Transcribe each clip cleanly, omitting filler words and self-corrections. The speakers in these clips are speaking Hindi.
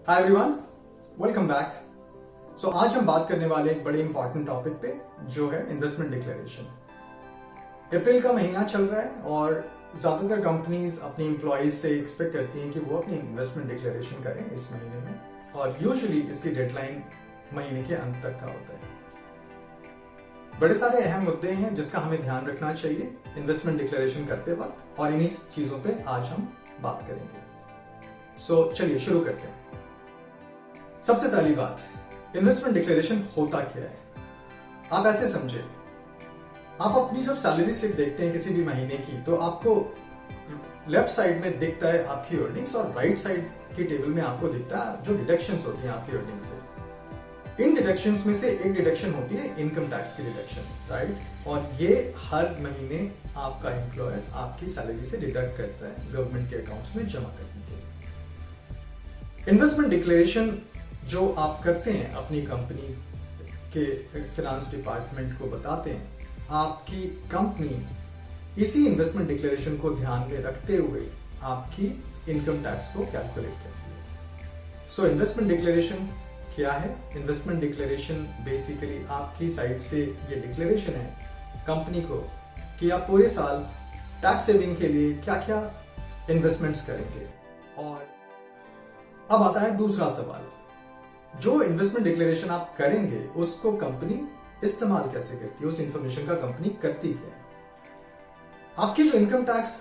हाय एवरीवन, वेलकम बैक। सो आज हम बात करने वाले एक बड़े इंपॉर्टेंट टॉपिक पे जो है इन्वेस्टमेंट डिक्लेरेशन। अप्रैल का महीना चल रहा है और ज्यादातर कंपनीज अपनी एम्प्लॉयज से एक्सपेक्ट करती हैं कि वो अपनी इन्वेस्टमेंट डिक्लेरेशन करें इस महीने में, और यूजुअली इसकी डेडलाइन महीने के अंत तक का होता है। बड़े सारे अहम मुद्दे हैं जिसका हमें ध्यान रखना चाहिए इन्वेस्टमेंट डिक्लेरेशन करते वक्त, और इन्हीं चीजों पे आज हम बात करेंगे। सो चलिए शुरू करते हैं। सबसे पहली बात, इन्वेस्टमेंट डिक्लेरेशन होता क्या है। आप ऐसे समझे, आप अपनी जब सैलरी स्लिप देखते हैं किसी भी महीने की, तो आपको लेफ्ट साइड में दिखता है आपकी अर्निंग्स और राइट साइड की टेबल में आपको दिखता है जो डिडक्शंस होती हैं आपकी अर्निंग्स से। इन डिडक्शंस में से एक डिडक्शन होती है इनकम टैक्स की डिडक्शन, राइट। और ये हर महीने आपका एम्प्लॉयर आपकी सैलरी से डिडक्ट करता है गवर्नमेंट के अकाउंट्स में जमा करने के लिए। इन्वेस्टमेंट डिक्लेरेशन जो आप करते हैं अपनी कंपनी के फिनांस डिपार्टमेंट को बताते हैं, आपकी कंपनी इसी इन्वेस्टमेंट डिक्लेरेशन को ध्यान में रखते हुए आपकी इनकम टैक्स को कैलकुलेट करती है। सो इन्वेस्टमेंट डिक्लेरेशन क्या है? इन्वेस्टमेंट डिक्लेरेशन बेसिकली आपकी साइड से ये डिक्लेरेशन है कंपनी को कि आप पूरे साल टैक्स सेविंग के लिए क्या क्या इन्वेस्टमेंट्स करेंगे। और अब आता है दूसरा सवाल, जो इन्वेस्टमेंट डिक्लेरेशन आप करेंगे उसको कंपनी इस्तेमाल कैसे करती है, उस इंफॉर्मेशन का कंपनी करती क्या है। आपकी जो इनकम टैक्स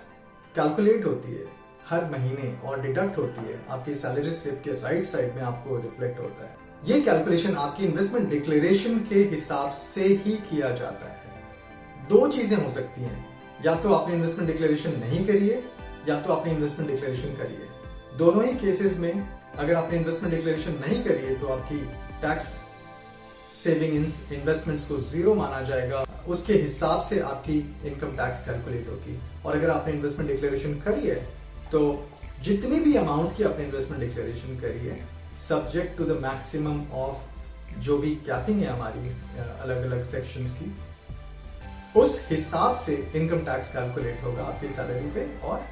कैलकुलेट होती है हर महीने और डिडक्ट होती है आपकी सैलरी स्लिप के राइट साइड में आपको रिफ्लेक्ट होता है। ये कैलकुलेशन आपकी इन्वेस्टमेंट डिक्लेरेशन के हिसाब से ही किया जाता है। दो चीजें हो सकती हैं, या तो आपने इन्वेस्टमेंट डिक्लेरेशन नहीं करी है या तो आपने इन्वेस्टमेंट डिक्लेरेशन करी है। दोनों ही केसेस में अगर आपने इन्वेस्टमेंट डिक्लेरेशन नहीं करी है तो आपकी टैक्स सेविंग इन्वेस्टमेंट्स को जीरो माना जाएगा, उसके हिसाब से आपकी इनकम टैक्स कैलकुलेट होगी। और अगर आपने इन्वेस्टमेंट डिक्लेरेशन करी है तो जितनी भी अमाउंट की आपने इन्वेस्टमेंट डिक्लेरेशन करी है, subject to the maximum of जो भी कैपिंग है हमारी अलग अलग सेक्शंस की, उस हिसाब से इनकम टैक्स कैलकुलेट होगा आपकी सैलरी पे। और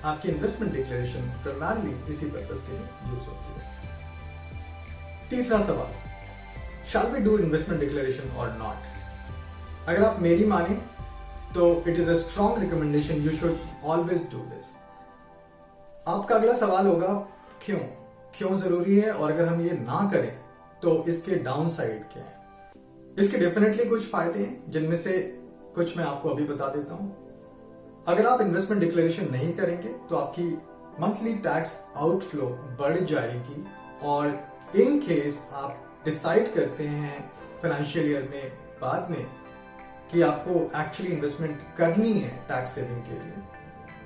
आपकी इन्वेस्टमेंट डिक्लेरेशन प्राइमरली इसी पर्पस के लिए यूज होती है। तीसरा सवाल, shall we do investment declaration और नॉट। अगर आप मेरी माने तो it is a strong recommendation, you should always do this. आपका अगला सवाल होगा क्यों जरूरी है, और अगर हम ये ना करें तो इसके डाउन साइड क्या है। इसके डेफिनेटली कुछ फायदे हैं जिनमें से कुछ मैं आपको अभी बता देता हूं। अगर आप इन्वेस्टमेंट डिक्लेरेशन नहीं करेंगे तो आपकी मंथली टैक्स आउटफ्लो बढ़ जाएगी, और इन केस आप डिसाइड करते हैं फाइनेंशियल ईयर में बाद में कि आपको एक्चुअली इन्वेस्टमेंट करनी है टैक्स सेविंग के लिए,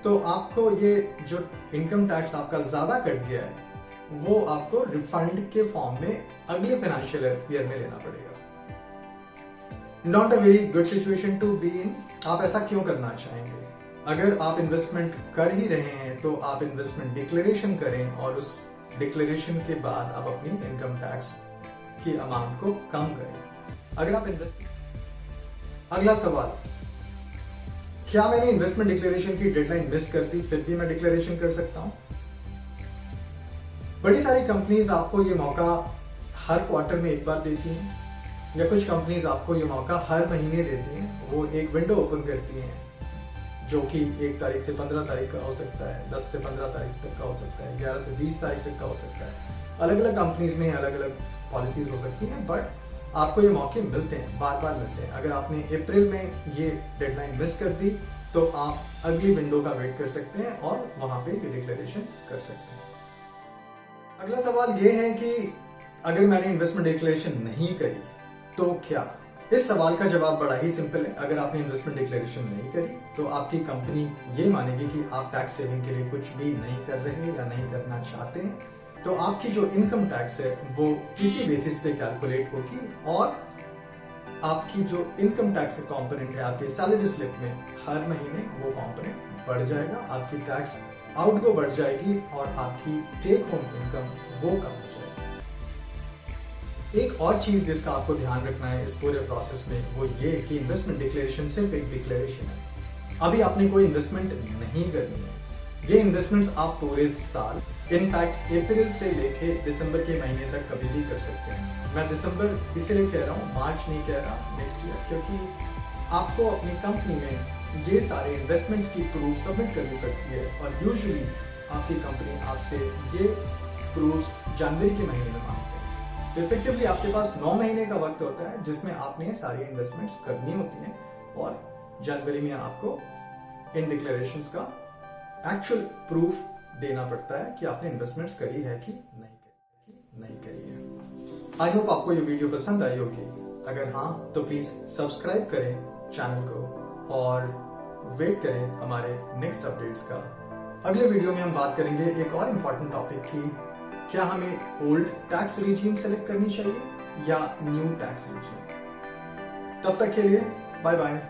तो आपको ये जो इनकम टैक्स आपका ज्यादा कट गया है वो आपको रिफंड के फॉर्म में अगले फाइनेंशियल ईयर में लेना पड़ेगा। Not a very good situation to be in. आप ऐसा क्यों करना चाहेंगे? अगर आप इन्वेस्टमेंट कर ही रहे हैं तो आप इन्वेस्टमेंट डिक्लेरेशन करें, और उस डिक्लेरेशन के बाद आप अपनी इनकम टैक्स की अमाउंट को कम करें। अगर आप अगला सवाल, क्या मैंने इन्वेस्टमेंट डिक्लेरेशन की डेडलाइन मिस कर दी फिर भी मैं डिक्लेरेशन कर सकता हूं? बड़ी सारी कंपनीज आपको ये मौका हर क्वार्टर में एक बार देती हैं, या कुछ कंपनीज आपको ये मौका हर महीने देती हैं। वो एक विंडो ओपन करती हैं जो कि 1 तारीख से 15 तारीख का हो सकता है, 10 से 15 तारीख तक का हो सकता है, 11 से 20 तारीख तक का हो सकता है। अलग अलग कंपनीज में अलग अलग पॉलिसीज हो सकती हैं, बट आपको ये मौके मिलते हैं, बार बार मिलते हैं। अगर आपने अप्रैल में ये डेडलाइन मिस कर दी तो आप अगली विंडो का वेट कर सकते हैं और वहां पे ये डिक्लेरेशन कर सकते हैं। अगला सवाल ये है कि अगर मैंने इन्वेस्टमेंट डिक्लेरेशन नहीं करी तो क्या? इस सवाल का जवाब बड़ा ही सिंपल है। अगर आपने इन्वेस्टमेंट डिक्लेरेशन नहीं करी तो आपकी कंपनी ये मानेगी कि आप टैक्स सेविंग के लिए कुछ भी नहीं कर रहे या नहीं करना चाहते हैं, तो आपकी जो इनकम टैक्स है वो किसी बेसिस पे कैलकुलेट होगी, और आपकी जो इनकम टैक्स कंपोनेंट है आपकी सैलरी स्लिप में हर महीने वो कंपोनेंट बढ़ जाएगा, आपकी टैक्स आउटगो बढ़ जाएगी और आपकी टेक होम इनकम वो कम हो जाएगी। एक और चीज जिसका आपको ध्यान रखना है इस पूरे प्रोसेस में वो ये कि इन्वेस्टमेंट डिक्लेरेशन सिर्फ एक डिक्लेरेशन है। अभी आपने कोई इन्वेस्टमेंट नहीं करनी है, ये इन्वेस्टमेंट्स आप पूरे साल इनफैक्ट अप्रैल से लेके दिसंबर के महीने तक कभी भी कर सकते हैं। मैं दिसंबर इसलिए कह रहा हूँ, मार्च नहीं कह रहा, नेक्स्ट ईयर, क्योंकि आपको अपनी कंपनी में ये सारे इन्वेस्टमेंट्स की प्रूफ सबमिट करनी पड़ती है और यूजुअली आपकी कंपनी आपसे ये प्रूफ्स जनवरी के महीने में मांगते हैं। तो इफेक्टिवली आपके पास 9 महीने का वक्त होता है जिसमें आपने सारी इन्वेस्टमेंट्स करनी होती हैं और जनवरी में आपको इन डिक्लेरेशंस का एक्चुअल प्रूफ देना पड़ता है कि आपने इन्वेस्टमेंट्स करी है कि नहीं करी है। आई होप आपको ये वीडियो पसंद आई होगी। अगर हाँ तो प्लीज सब्सक्राइब करें चैनल को और वेट करें हमारे नेक्स्ट अपडेट्स का। अगले वीडियो में हम बात करेंगे एक और इम्पॉर्टेंट टॉपिक की, क्या हमें ओल्ड टैक्स रिजीम सेलेक्ट करनी चाहिए या न्यू टैक्स रिजीम। तब तक के लिए बाय बाय।